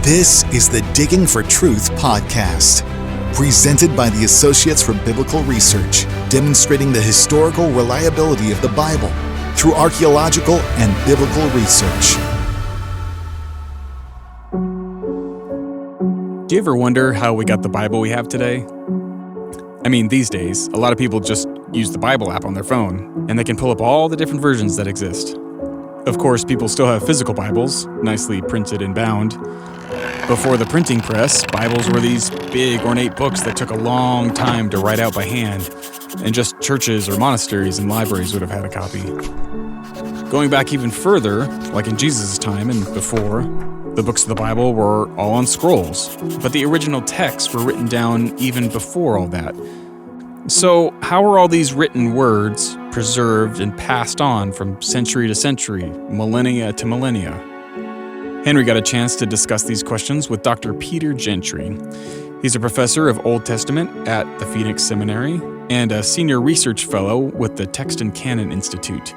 This is the Digging for Truth podcast, presented by the Associates for Biblical Research, demonstrating the historical reliability of the Bible through archaeological and biblical research. Do you ever wonder how we got the Bible we have today? I mean, these days, a lot of people just use the Bible app on their phone, and they can pull up all the different versions that exist. Of course, people still have physical Bibles, nicely printed and bound. Before the printing press, Bibles were these big, ornate books that took a long time to write out by hand, and just churches or monasteries and libraries would have had a copy. Going back even further, like in Jesus' time and before, the books of the Bible were all on scrolls, but the original texts were written down even before all that. So, how are all these written words preserved and passed on from century to century, millennia to millennia? Henry got a chance to discuss these questions with Dr. Peter Gentry. He's a professor of Old Testament at the Phoenix Seminary and a senior research fellow with the Text and Canon Institute.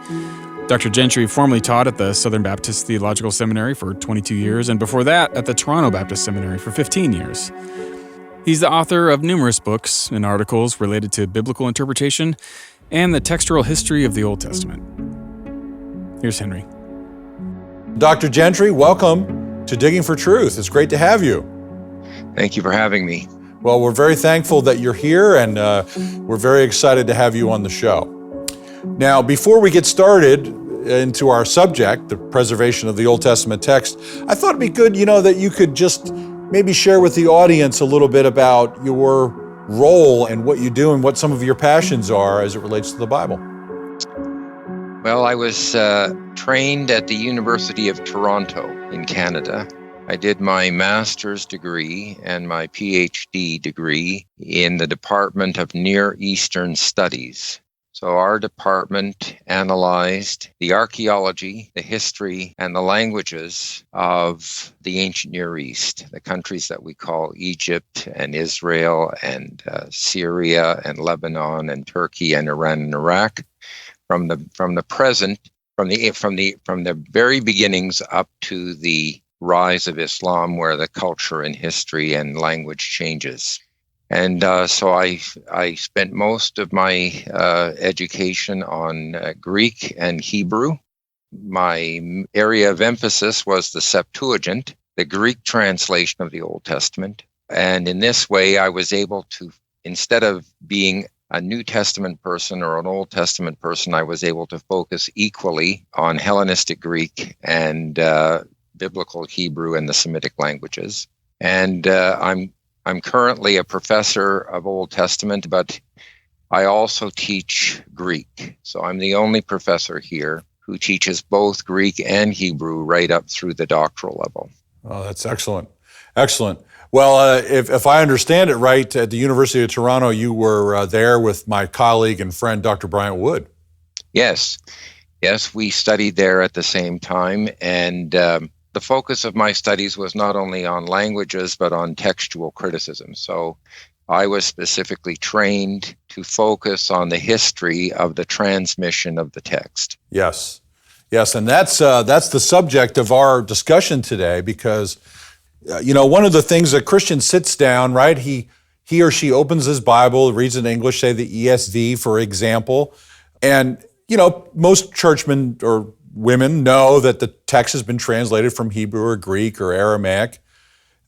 Dr. Gentry formerly taught at the Southern Baptist Theological Seminary for 22 years, and before that at the Toronto Baptist Seminary for 15 years. He's the author of numerous books and articles related to biblical interpretation and the textual history of the Old Testament. Here's Henry. Dr. Gentry, welcome to Digging for Truth. It's great to have you. Thank you for having me. Well, we're very thankful that you're here, and we're very excited to have you on the show. Now, before we get started into our subject, the preservation of the Old Testament text, I thought it'd be good, that you could just maybe share with the audience a little bit about your role and what you do and what some of your passions are as it relates to the Bible. Well, I was trained at the University of Toronto in Canada. I did my master's degree and my PhD degree in the Department of Near Eastern Studies. So our department analyzed the archaeology, the history, and the languages of the ancient Near East, the countries that we call Egypt and Israel and Syria and Lebanon and Turkey and Iran and Iraq, from the very beginnings up to the rise of Islam, where the culture and history and language changes. And so I spent most of my education on Greek and Hebrew. My area of emphasis was the Septuagint, the Greek translation of the Old Testament. And in this way, I was able to, instead of being a New Testament person or an Old Testament person, I was able to focus equally on Hellenistic Greek and Biblical Hebrew and the Semitic languages. And I'm currently a professor of Old Testament, but I also teach Greek. So I'm the only professor here who teaches both Greek and Hebrew right up through the doctoral level. Oh, that's excellent. Excellent. Well, if I understand it right, at the University of Toronto, you were there with my colleague and friend, Dr. Bryant Wood. Yes, we studied there at the same time, and the focus of my studies was not only on languages, but on textual criticism. So I was specifically trained to focus on the history of the transmission of the text. Yes, and that's the subject of our discussion today, because, one of the things a Christian sits down, right? He or she opens his Bible, reads in English, say the ESV, for example, and, most churchmen or women know that the text has been translated from Hebrew or Greek or Aramaic,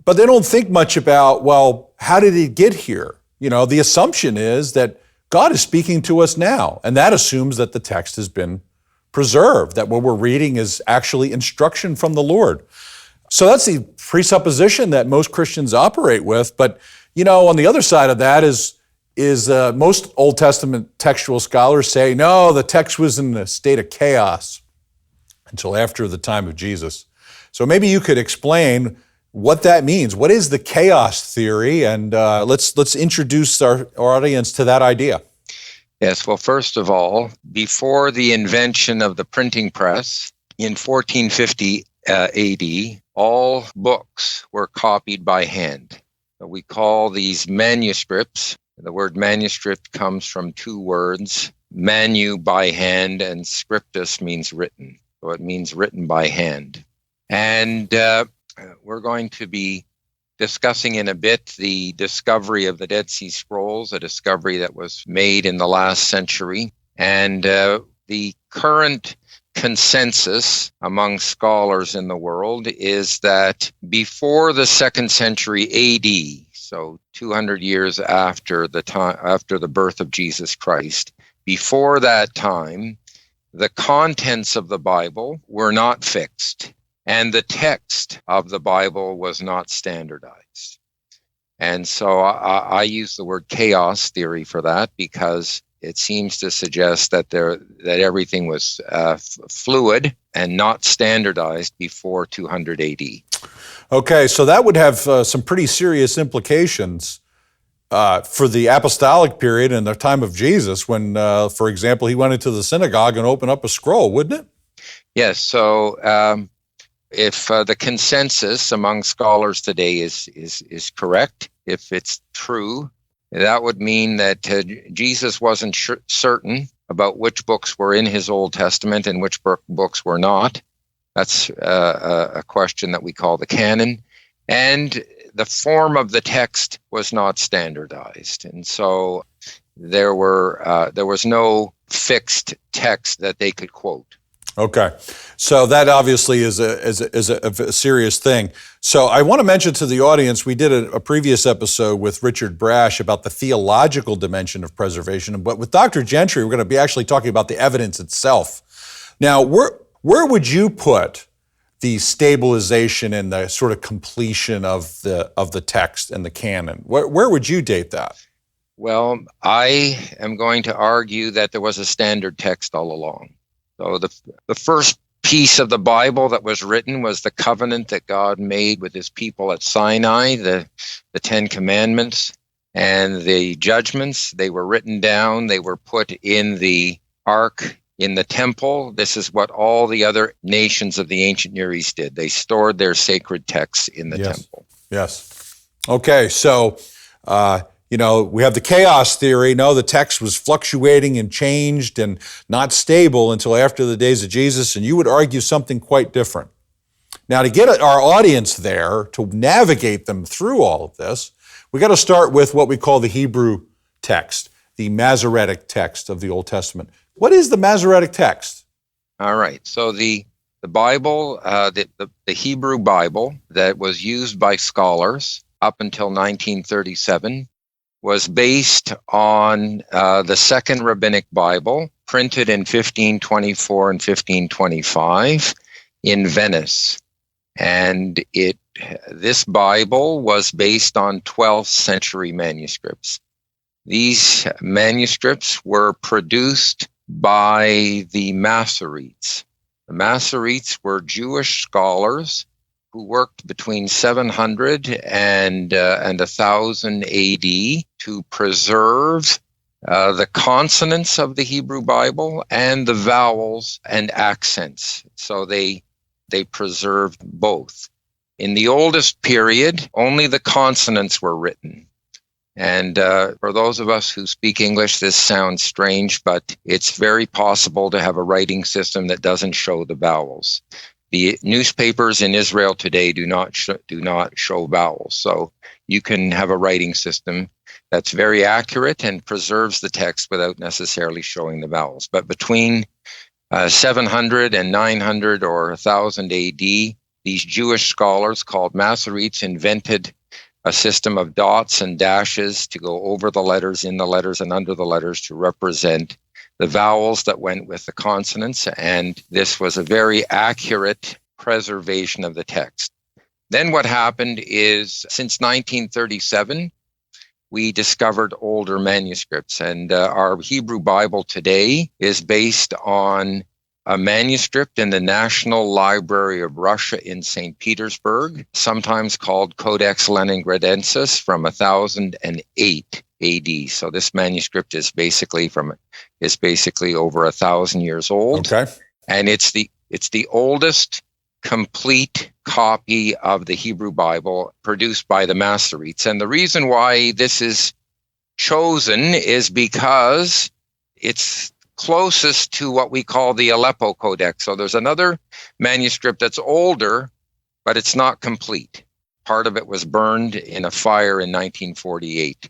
but they don't think much about, well, how did it get here? The assumption is that God is speaking to us now, and that assumes that the text has been preserved, that what we're reading is actually instruction from the Lord. So that's the presupposition that most Christians operate with, but, on the other side of that is most Old Testament textual scholars say, no, the text was in a state of chaos until after the time of Jesus. So maybe you could explain what that means. What is the chaos theory? And let's introduce our audience to that idea. Yes, well, first of all, before the invention of the printing press in 1450 AD, all books were copied by hand. We call these manuscripts. The word manuscript comes from two words, manu, by hand, and scriptus means written. So it means written by hand. And We're going to be discussing in a bit the discovery of the Dead Sea Scrolls, a discovery that was made in the last century. And the current consensus among scholars in the world is that before the 2nd century AD, so 200 years after the birth of Jesus Christ, before that time, the contents of the Bible were not fixed, and the text of the Bible was not standardized. And so I use the word chaos theory for that, because it seems to suggest that everything was fluid and not standardized before 200 AD. Okay, so that would have some pretty serious implications for the apostolic period and the time of Jesus when, for example, he went into the synagogue and opened up a scroll, wouldn't it? Yes, so if the consensus among scholars today is correct, if it's true, that would mean that Jesus wasn't certain about which books were in his Old Testament and which books were not. That's a question that we call the canon. And the form of the text was not standardized. And so there was no fixed text that they could quote. Okay, so that obviously is a serious thing. So I want to mention to the audience, we did a previous episode with Richard Brash about the theological dimension of preservation, but with Dr. Gentry, we're going to be actually talking about the evidence itself. Now, where would you put the stabilization and the sort of completion of the text and the canon? Where would you date that? Well, I am going to argue that there was a standard text all along. So the first piece of the Bible that was written was the covenant that God made with his people at Sinai, the 10 Commandments and the judgments. They were written down. They were put in the ark in the temple. This is what all the other nations of the ancient Near East did. They stored their sacred texts in the temple. Yes. Okay, so we have the chaos theory. No, the text was fluctuating and changed and not stable until after the days of Jesus, and you would argue something quite different. Now, to get our audience there, to navigate them through all of this, we got to start with what we call the Hebrew text, the Masoretic text of the Old Testament. What is the Masoretic text? All right, so the Bible, the Hebrew Bible that was used by scholars up until 1937 was based on the Second Rabbinic Bible, printed in 1524 and 1525 in Venice. And this Bible was based on 12th century manuscripts. These manuscripts were produced by the Masoretes. The Masoretes were Jewish scholars who worked between 700 and 1000 AD to preserve the consonants of the Hebrew Bible and the vowels and accents. So they preserved both. In the oldest period, only the consonants were written. And for those of us who speak English, this sounds strange, but it's very possible to have a writing system that doesn't show the vowels. The newspapers in Israel today do not show vowels. So you can have a writing system that's very accurate and preserves the text without necessarily showing the vowels. But between 700 and 900 or 1000 AD, these Jewish scholars called Masoretes invented a system of dots and dashes to go over the letters, in the letters, and under the letters to represent the vowels that went with the consonants, and this was a very accurate preservation of the text. Then what happened is, since 1937, we discovered older manuscripts, and our Hebrew Bible today is based on a manuscript in the National Library of Russia in St. Petersburg, sometimes called Codex Leningradensis, from 1008 AD. So this manuscript is basically over 1,000 years old. Okay. And it's the oldest complete copy of the Hebrew Bible produced by the Masoretes. And the reason why this is chosen is because it's closest to what we call the Aleppo Codex. So there's another manuscript that's older but it's not complete. Part of it was burned in a fire in 1948.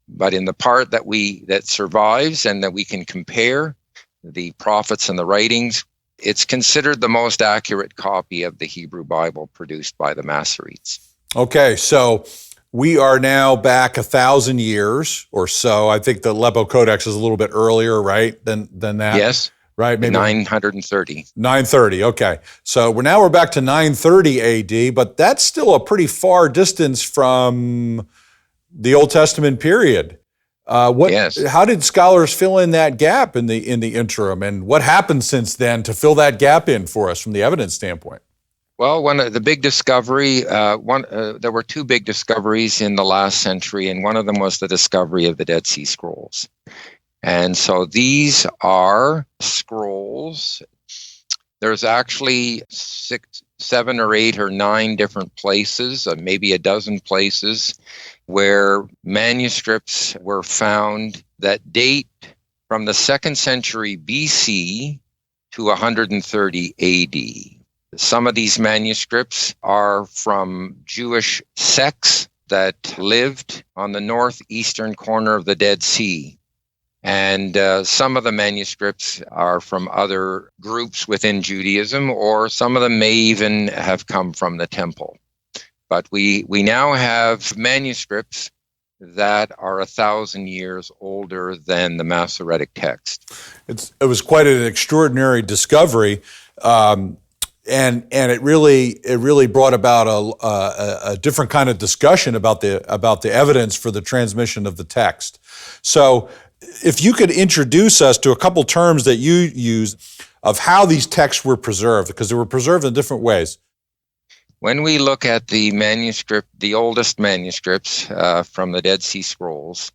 But in the part that survives and that we can compare, the prophets and the writings, it's considered the most accurate copy of the Hebrew Bible produced by the Masoretes. Okay, so we are now back 1,000 years or so. I think the Aleppo Codex is a little bit earlier, right, than that? Yes. Right, maybe 930. 930, okay. So we're back to 930 AD, but that's still a pretty far distance from the Old Testament period. Yes. How did scholars fill in that gap in the interim, and what happened since then to fill that gap in for us from the evidence standpoint? Well, one of the big discovery, there were two big discoveries in the last century, and one of them was the discovery of the Dead Sea Scrolls. And so these are scrolls. There's actually 6, 7 or 8 or 9 different places, maybe a dozen places, where manuscripts were found that date from the 2nd century BC to 130 AD. Some of these manuscripts are from Jewish sects that lived on the northeastern corner of the Dead Sea. And some of the manuscripts are from other groups within Judaism, or some of them may even have come from the temple. But we now have manuscripts that are 1,000 years older than the Masoretic text. It was quite an extraordinary discovery, and it really brought about a different kind of discussion about the evidence for the transmission of the text. So, if you could introduce us to a couple terms that you use of how these texts were preserved, because they were preserved in different ways. When we look at the oldest manuscripts from the Dead Sea Scrolls,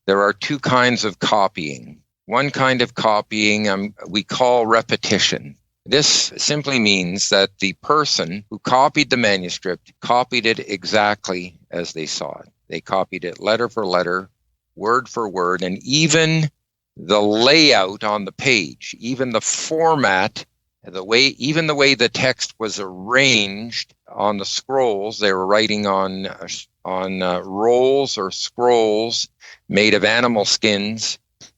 there are two kinds of copying. One kind of copying we call repetition. This simply means that the person who copied the manuscript copied it exactly as they saw it. They copied it letter for letter, word for word, and even the layout on the page, even the format, even the way the text was arranged on the scrolls. They were writing on rolls or scrolls made of animal skins,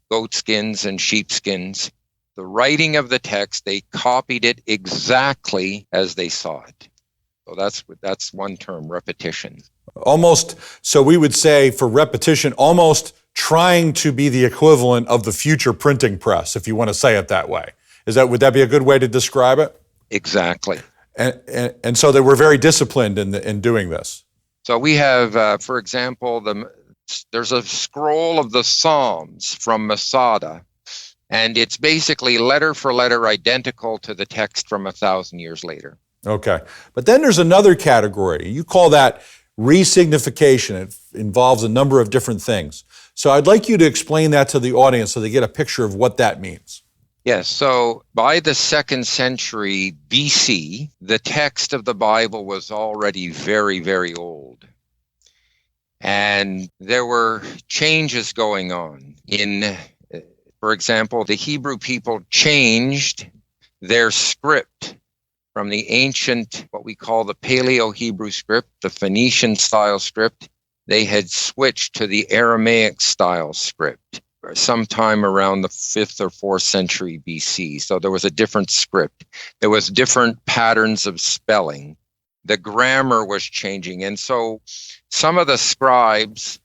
goat skins and sheep skins. The writing of the text, they copied it exactly as they saw it. So that's one term, repetition. Almost, so we would say for repetition, almost trying to be the equivalent of the future printing press, if you want to say it that way. Would that be a good way to describe it? Exactly. And so they were very disciplined in doing this. So we have, for example, there's a scroll of the Psalms from Masada, and it's basically letter for letter identical to the text from 1,000 years later. Okay. But then there's another category. You call that resignification. It involves a number of different things. So I'd like you to explain that to the audience so they get a picture of what that means. Yes, so by the 2nd century BC, the text of the Bible was already very, very old. And there were changes going on. For example, the Hebrew people changed their script from the ancient, what we call the Paleo-Hebrew script, the Phoenician-style script. They had switched to the Aramaic-style script sometime around the 5th or 4th century BC. So there was a different script. There was different patterns of spelling. The grammar was changing. And so some of the scribes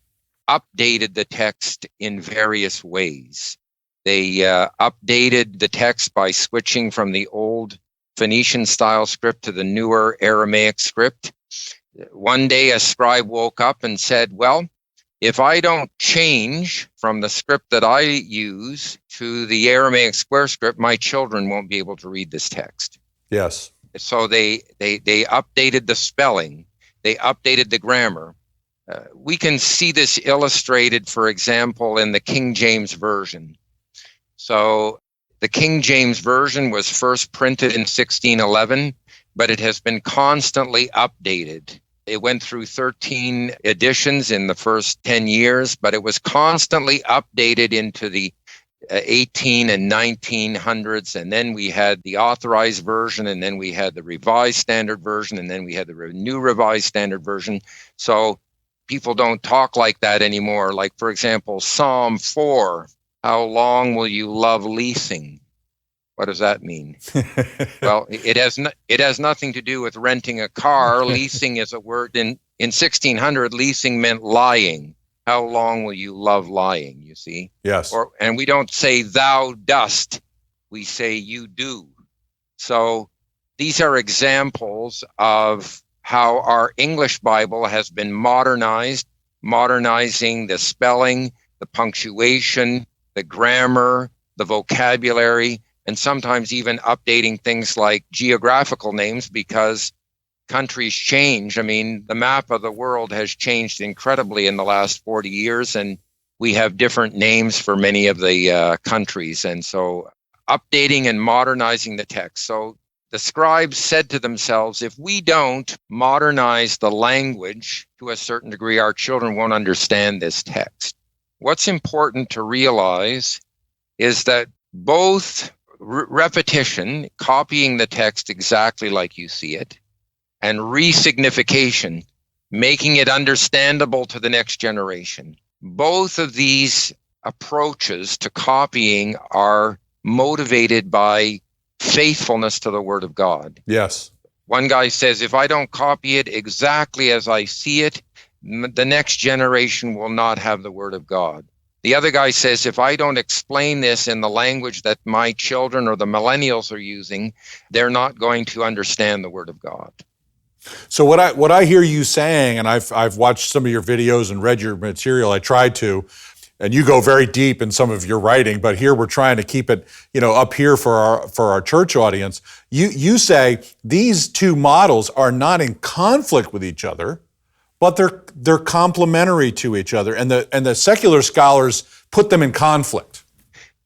updated the text in various ways. They updated the text by switching from the old Phoenician-style script to the newer Aramaic script. One day a scribe woke up and said, well, if I don't change from the script that I use to the Aramaic square script, my children won't be able to read this text. Yes. So they updated the spelling. They updated the grammar. We can see this illustrated, for example, in the King James Version. So the King James Version was first printed in 1611, but it has been constantly updated. It went through 13 editions in the first 10 years, but it was constantly updated into the 18 and 1900s, and then we had the authorized version, and then we had the revised standard version, and then we had the new revised standard version. So people don't talk like that anymore. Like, for example, Psalm 4, how long will you love leasing? What does that mean? Well, it has nothing to do with renting a car. Leasing is a word in 1600. Leasing meant lying. How long will you love lying? You see? Yes. And we don't say thou dost. We say you do. So these are examples of how our English Bible has been modernized, modernizing the spelling, the punctuation, the grammar, the vocabulary, and sometimes even updating things like geographical names because countries change. I mean, the map of the world has changed incredibly in the last 40 years, and we have different names for many of the countries. And so updating and modernizing the text. So the scribes said to themselves, if we don't modernize the language to a certain degree, our children won't understand this text. What's important to realize is that both repetition, copying the text exactly like you see it, and resignification, making it understandable to the next generation. Both of these approaches to copying are motivated by faithfulness to the Word of God. Yes. One guy says, if I don't copy it exactly as I see it, the next generation will not have the Word of God. The other guy says, if I don't explain this in the language that my children or the millennials are using, they're not going to understand the Word of God. So what I hear you saying, and I've watched some of your videos and read your material, I tried to, and you go very deep in some of your writing, but here we're trying to keep it, up here for our church audience. You say these two models are not in conflict with each other, but they're complementary to each other, and the secular scholars put them in conflict.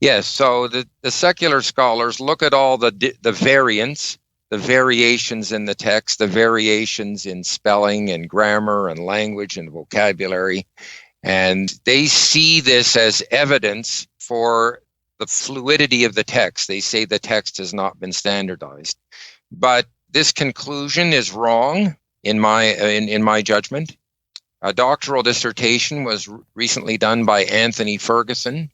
Yes, so the secular scholars look at all the variants, the variations in the text, the variations in spelling and grammar and language and vocabulary, and they see this as evidence for the fluidity of the text. They say the text has not been standardized. But this conclusion is wrong in my judgment. A doctoral dissertation was recently done by Anthony Ferguson,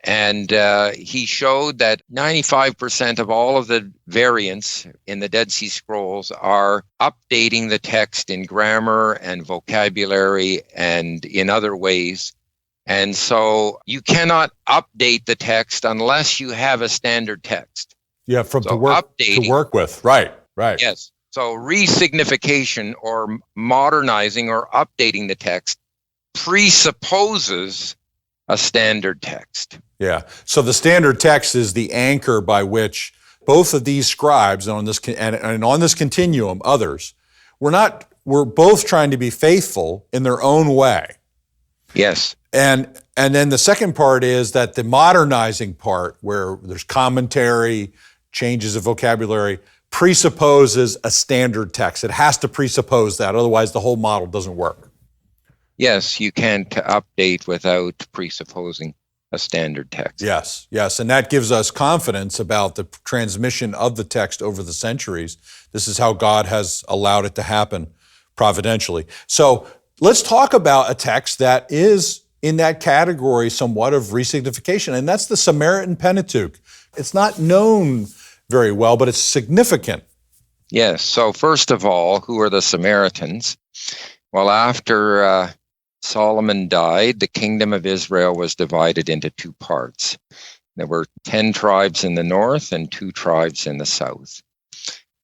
and he showed that 95% of all of the variants in the Dead Sea Scrolls are updating the text in grammar and vocabulary and in other ways. And so you cannot update the text unless you have a standard text. Yeah, to work with. Right. Yes. So resignification or modernizing or updating the text presupposes a standard text. Yeah. So the standard text is the anchor by which both of these scribes on this continuum, others, we're both trying to be faithful in their own way. Yes. And then the second part is that the modernizing part, where there's commentary, changes of vocabulary, presupposes a standard text. It has to presuppose that, otherwise the whole model doesn't work. Yes, you can't update without presupposing a standard text. Yes, and that gives us confidence about the transmission of the text over the centuries. This is how God has allowed it to happen providentially. So let's talk about a text that is in that category somewhat of resignification, and that's the Samaritan Pentateuch. It's not known very well, but it's significant. Yes, so first of all, who are the Samaritans? Well, after Solomon died, the kingdom of Israel was divided into two parts. There were 10 tribes in the north and 2 tribes in the south.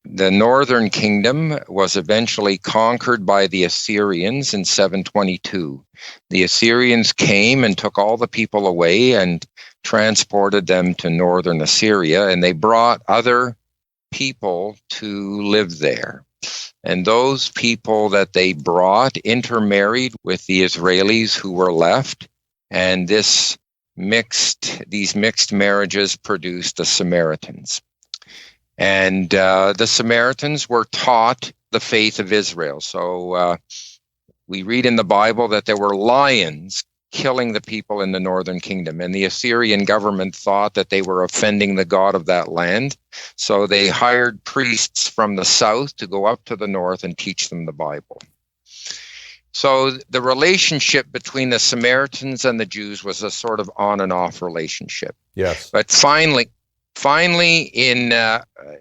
The northern kingdom was eventually conquered by the Assyrians in 722. The Assyrians came and took all the people away and transported them to northern Assyria, and they brought other people to live there. And those people that they brought intermarried with the Israelis who were left, and these mixed marriages produced the Samaritans. And the Samaritans were taught the faith of Israel. So we read in the Bible that there were lions killing the people in the northern kingdom. And the Assyrian government thought that they were offending the God of that land. So they hired priests from the south to go up to the north and teach them the Bible. So the relationship between the Samaritans and the Jews was a sort of on and off relationship. Yes. But finally in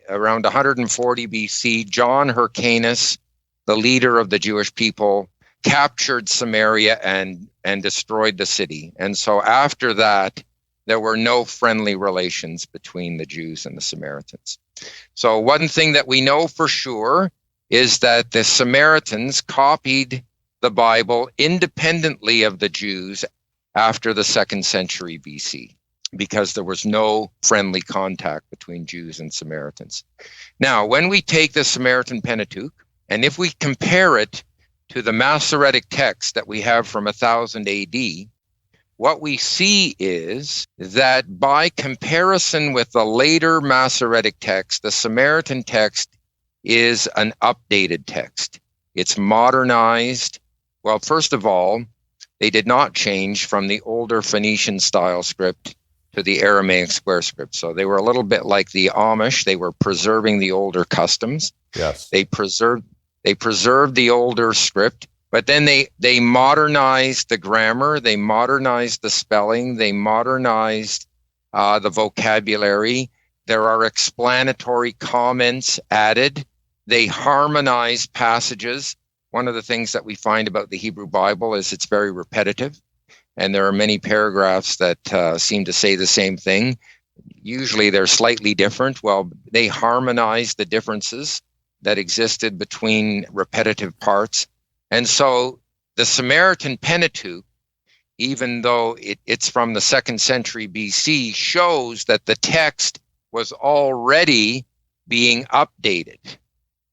around 140 BC, John Hyrcanus, the leader of the Jewish people, captured Samaria and destroyed the city. And so after that, there were no friendly relations between the Jews and the Samaritans. So one thing that we know for sure is that the Samaritans copied the Bible independently of the Jews after the 2nd century BC, because there was no friendly contact between Jews and Samaritans. Now, when we take the Samaritan Pentateuch, and if we compare it to the Masoretic text that we have from 1000 AD, what we see is that by comparison with the later Masoretic text, the Samaritan text is an updated text. It's modernized. Well, first of all, they did not change from the older Phoenician style script to the Aramaic square script. So they were a little bit like the Amish. They were preserving the older customs. Yes. They preserved the older script, but then they modernized the grammar, they modernized the spelling, they modernized the vocabulary. There are explanatory comments added. They harmonized passages. One of the things that we find about the Hebrew Bible is it's very repetitive, and there are many paragraphs that seem to say the same thing. Usually they're slightly different. Well, they harmonized the differences that existed between repetitive parts. And so the Samaritan Pentateuch, even though it's from the 2nd century BC, shows that the text was already being updated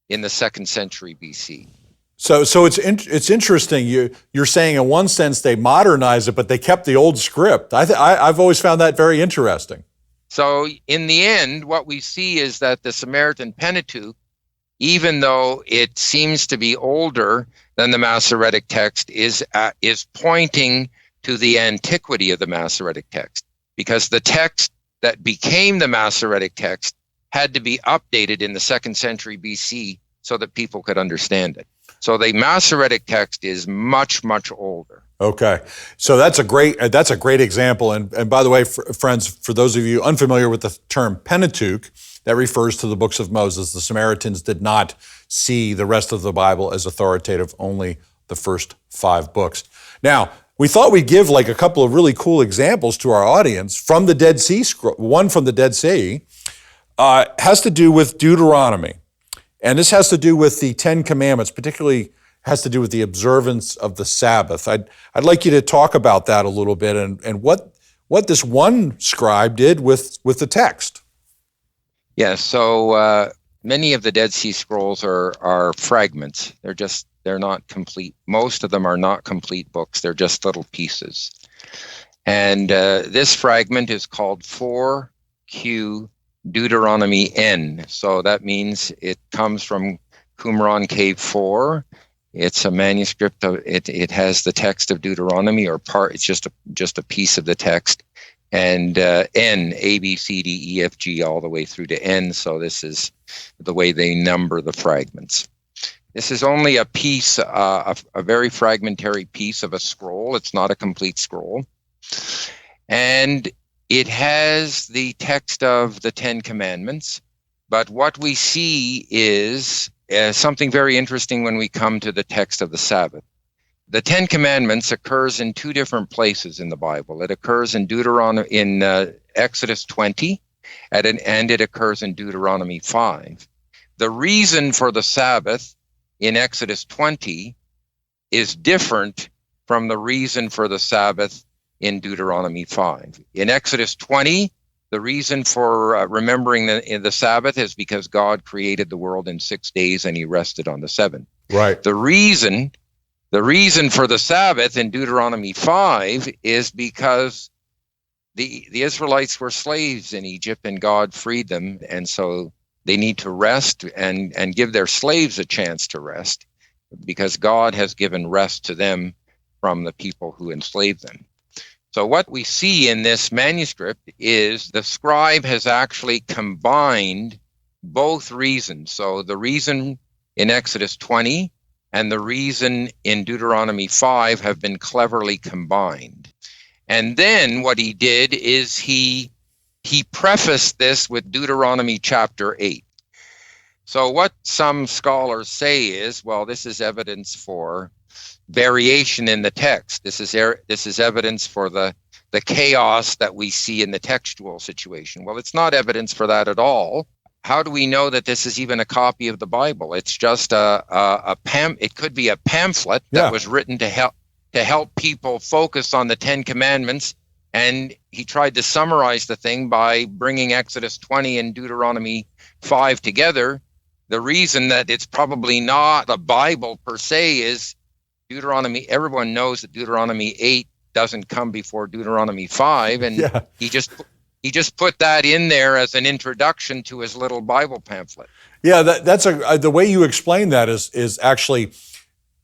in the 2nd century BC. So it's interesting. You're saying in one sense they modernized it, but they kept the old script. I've always found that very interesting. So in the end, what we see is that the Samaritan Pentateuch, even though it seems to be older than the Masoretic text, is pointing to the antiquity of the Masoretic text, because the text that became the Masoretic text had to be updated in the 2nd century BC so that people could understand it. So the Masoretic text is much, much older. Okay, so that's a great example. And by the way, friends, for those of you unfamiliar with the term Pentateuch, that refers to the books of Moses. The Samaritans did not see the rest of the Bible as authoritative, only the first 5 books. Now, we thought we'd give like a couple of really cool examples to our audience from the Dead Sea Scroll. One from the Dead Sea has to do with Deuteronomy. And this has to do with the 10 Commandments, particularly has to do with the observance of the Sabbath. I'd like you to talk about that a little bit and what this one scribe did with the text. Yes, so many of the Dead Sea Scrolls are fragments. They're not complete. Most of them are not complete books. They're just little pieces. And this fragment is called 4Q Deuteronomy N. So that means it comes from Qumran Cave 4. It's a manuscript of it. It has the text of Deuteronomy, or part. It's just a piece of the text, and N, A, B, C, D, E, F, G, all the way through to N. So this is the way they number the fragments. This is only a piece, a very fragmentary piece of a scroll. It's not a complete scroll, and it has the text of the 10 Commandments. But what we see is something very interesting when we come to the text of the Sabbath. The 10 Commandments occurs in 2 different places in the Bible. It occurs in Exodus 20, and it occurs in Deuteronomy 5. The reason for the Sabbath in Exodus 20 is different from the reason for the Sabbath in Deuteronomy 5. In Exodus 20, the reason for remembering the Sabbath is because God created the world in 6 days and he rested on the 7th. Right. The reason for the Sabbath in Deuteronomy 5 is because the Israelites were slaves in Egypt and God freed them, and so they need to rest and give their slaves a chance to rest, because God has given rest to them from the people who enslaved them. So what we see in this manuscript is the scribe has actually combined both reasons. So the reason in Exodus 20 and the reason in Deuteronomy 5 have been cleverly combined. And then what he did is he prefaced this with Deuteronomy chapter 8. So what some scholars say is, well, this is evidence for variation in the text. This is evidence for the chaos that we see in the textual situation. Well, it's not evidence for that at all. How do we know that this is even a copy of the Bible? It's just it could be a pamphlet that was written to help people focus on the 10 Commandments, and he tried to summarize the thing by bringing Exodus 20 and Deuteronomy 5 together. The reason that it's probably not the Bible per se is everyone knows that Deuteronomy 8 doesn't come before Deuteronomy 5, and he just put that in there as an introduction to his little Bible pamphlet. Yeah, that's the way you explain that is actually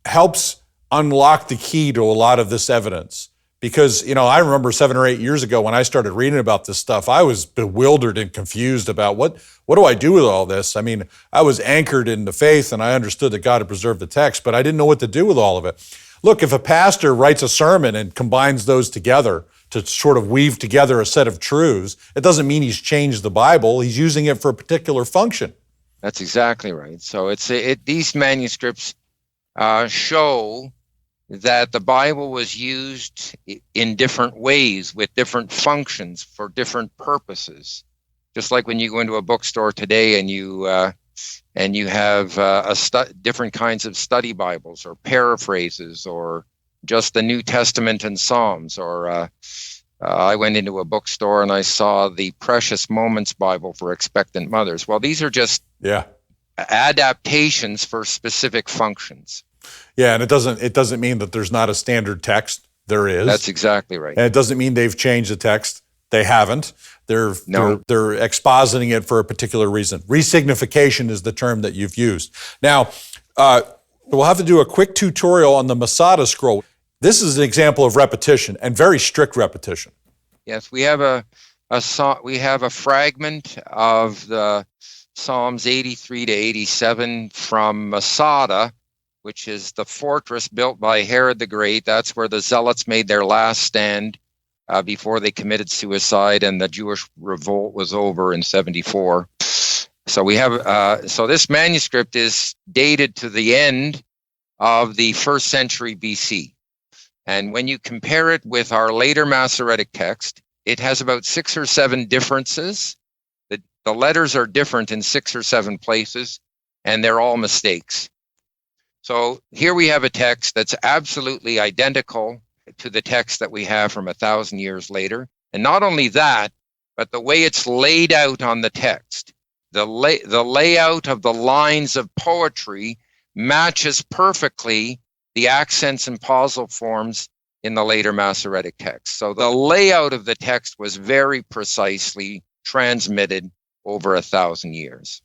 helps unlock the key to a lot of this evidence. Because, I remember 7 or 8 years ago when I started reading about this stuff, I was bewildered and confused about what do I do with all this? I mean, I was anchored in the faith and I understood that God had preserved the text, but I didn't know what to do with all of it. Look, if a pastor writes a sermon and combines those together to sort of weave together a set of truths, it doesn't mean he's changed the Bible. He's using it for a particular function. That's exactly right. So these manuscripts show that the Bible was used in different ways with different functions for different purposes. Just like when you go into a bookstore today and you have different kinds of study Bibles or paraphrases or just the New Testament and Psalms. Or I went into a bookstore and I saw the Precious Moments Bible for expectant mothers. Well, these are just adaptations for specific functions. Yeah, and it doesn't mean that there's not a standard text. There is. That's exactly right. And it doesn't mean they've changed the text. They haven't. They're expositing it for a particular reason. Resignification is the term that you've used. Now, we'll have to do a quick tutorial on the Masada scroll. This is an example of repetition and very strict repetition. Yes, we have a fragment of the Psalms 83 to 87 from Masada, which is the fortress built by Herod the Great. That's where the Zealots made their last stand before they committed suicide and the Jewish revolt was over in 74. So we have so this manuscript is dated to the end of the 1st century BC. And when you compare it with our later Masoretic text, it has about 6 or 7 differences. The letters are different in 6 or 7 places, and they're all mistakes. So here we have a text that's absolutely identical to the text that we have from 1,000 years later. And not only that, but the way it's laid out on the text, the layout of the lines of poetry matches perfectly the accents and pausal forms in the later Masoretic text. So the layout of the text was very precisely transmitted over 1,000 years.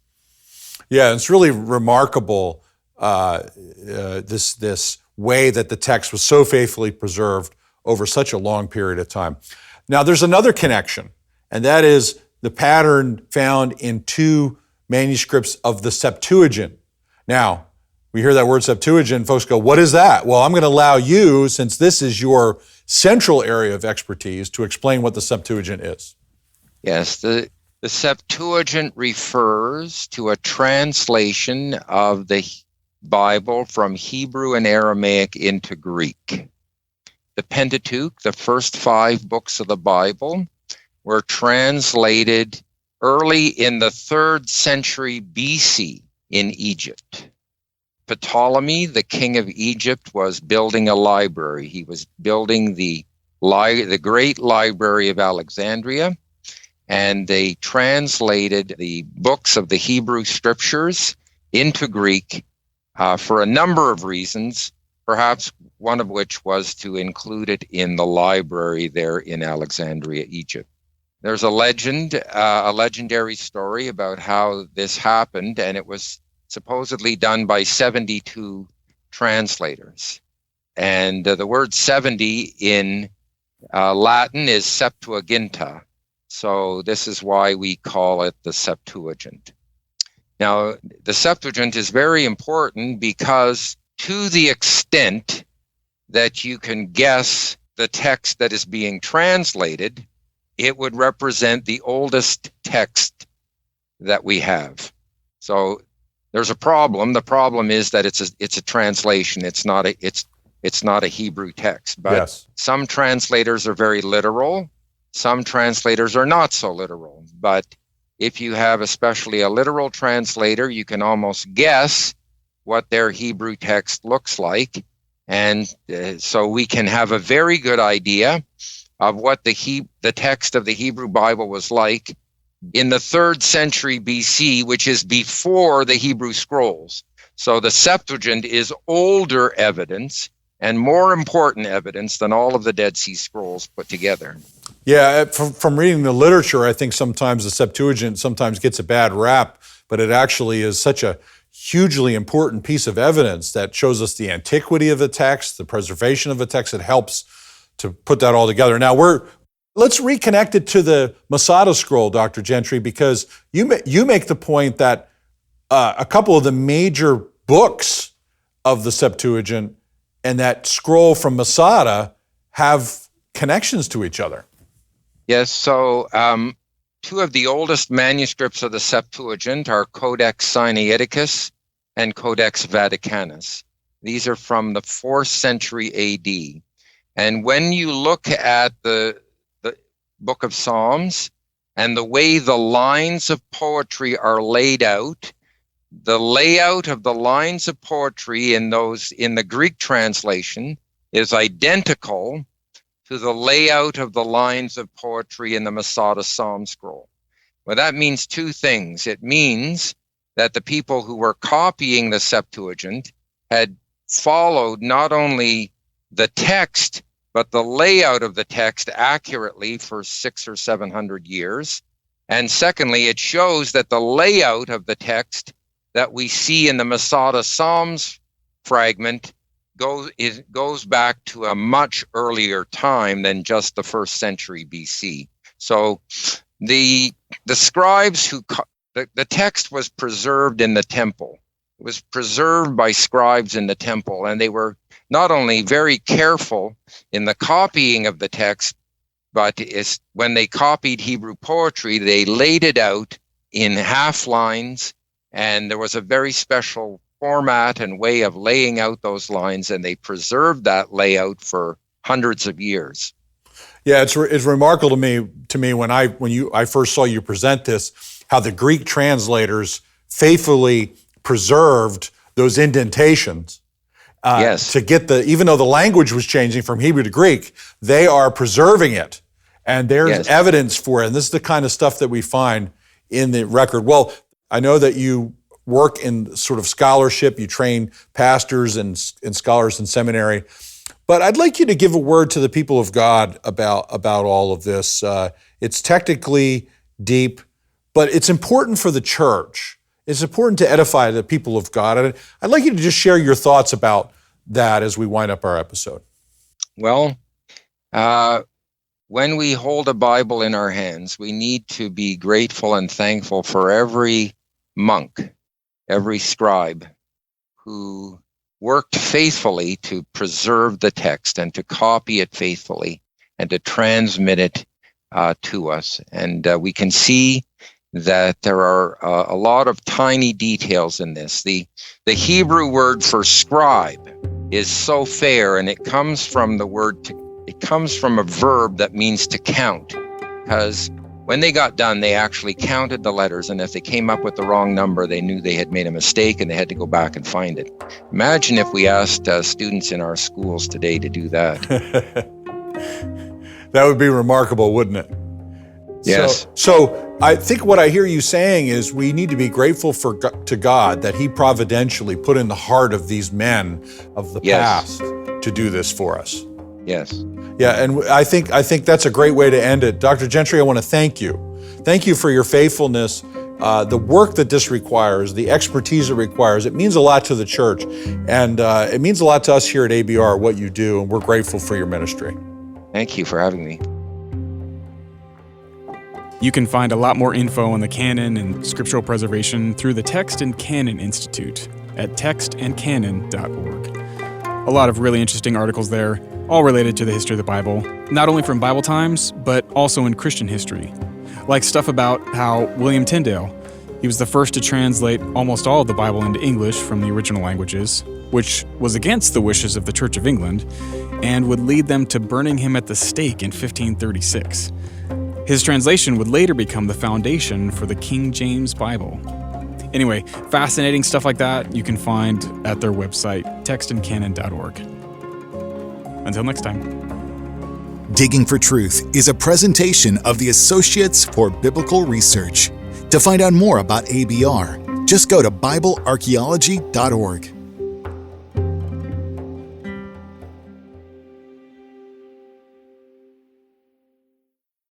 Yeah, it's really remarkable. This way that the text was so faithfully preserved over such a long period of time. Now, there's another connection, and that is the pattern found in 2 manuscripts of the Septuagint. Now, we hear that word Septuagint, folks go, what is that? Well, I'm going to allow you, since this is your central area of expertise, to explain what the Septuagint is. Yes, the Septuagint refers to a translation of the Bible from Hebrew and Aramaic into Greek. The Pentateuch, the first 5 books of the Bible, were translated early in the 3rd century BC in Egypt. Ptolemy, the king of Egypt, was building a library. He was building the great library of Alexandria, and they translated the books of the Hebrew scriptures into Greek for a number of reasons, perhaps one of which was to include it in the library there in Alexandria, Egypt. There's a legendary story about how this happened, and it was supposedly done by 72 translators. And the word 70 in Latin is Septuaginta. So this is why we call it the Septuagint. Now, the Septuagint is very important because to the extent that you can guess the text that is being translated, it would represent the oldest text that we have. So there's a problem. The problem is that it's a translation. It's not a Hebrew text. But Yes. Some translators are very literal. Some translators are not so literal. But if you have especially a literal translator, you can almost guess what their Hebrew text looks like. And so we can have a very good idea of what the text of the Hebrew Bible was like in the 3rd century BC, which is before the Hebrew scrolls. So the Septuagint is older evidence and more important evidence than all of the Dead Sea Scrolls put together. Yeah, from reading the literature, I think sometimes the Septuagint sometimes gets a bad rap, but it actually is such a hugely important piece of evidence that shows us the antiquity of the text, the preservation of the text. It helps to put that all together. Now let's reconnect it to the Masada scroll, Dr. Gentry, because you make the point that a couple of the major books of the Septuagint and that scroll from Masada have connections to each other. Yes, so two of the oldest manuscripts of the Septuagint are Codex Sinaiticus and Codex Vaticanus. These are from the 4th century AD. And when you look at the Book of Psalms and the way the lines of poetry are laid out, the layout of the lines of poetry in the Greek translation is identical to the layout of the lines of poetry in the Masada Psalm scroll. Well, that means two things. It means that the people who were copying the Septuagint had followed not only the text, but the layout of the text accurately for 600 or 700 years. And secondly, it shows that the layout of the text that we see in the Masada Psalms fragment goes back to a much earlier time than just the 1st century BC. So the scribes the text was preserved in the temple. It was preserved by scribes in the temple, and they were not only very careful in the copying of the text, but when they copied Hebrew poetry, they laid it out in half lines, and there was a very special format and way of laying out those lines, and they preserved that layout for hundreds of years. Yeah, it's remarkable to me when I first saw you present this, how the Greek translators faithfully preserved those indentations. Yes. To get even though the language was changing from Hebrew to Greek, they are preserving it, and there's evidence for it. And this is the kind of stuff that we find in the record. Well, I know that you work in sort of scholarship. You train pastors and scholars in seminary. But I'd like you to give a word to the people of God about all of this. It's technically deep, but it's important for the church. It's important to edify the people of God. And I'd like you to just share your thoughts about that as we wind up our episode. Well, when we hold a Bible in our hands, we need to be grateful and thankful for every monk, every scribe who worked faithfully to preserve the text and to copy it faithfully and to transmit it to us. And we can see that there are a lot of tiny details in this. The Hebrew word for scribe is sofer, and it comes from a verb that means to count, because when they got done, they actually counted the letters, and if they came up with the wrong number, they knew they had made a mistake and they had to go back and find it. Imagine if we asked students in our schools today to do that. That would be remarkable, wouldn't it? Yes. So I think what I hear you saying is we need to be grateful to God that He providentially put in the heart of these men of the past to do this for us. Yes. Yeah, and I think that's a great way to end it. Dr. Gentry, I want to thank you. Thank you for your faithfulness, the work that this requires, the expertise it requires. It means a lot to the church, and it means a lot to us here at ABR, what you do, and we're grateful for your ministry. Thank you for having me. You can find a lot more info on the canon and scriptural preservation through the Text and Canon Institute at textandcanon.org. A lot of really interesting articles there, all related to the history of the Bible, not only from Bible times, but also in Christian history. Like stuff about how William Tyndale, he was the first to translate almost all of the Bible into English from the original languages, which was against the wishes of the Church of England, and would lead them to burning him at the stake in 1536. His translation would later become the foundation for the King James Bible. Anyway, fascinating stuff like that you can find at their website, textandcanon.org. Until next time. Digging for Truth is a presentation of the Associates for Biblical Research. To find out more about ABR, just go to BibleArchaeology.org.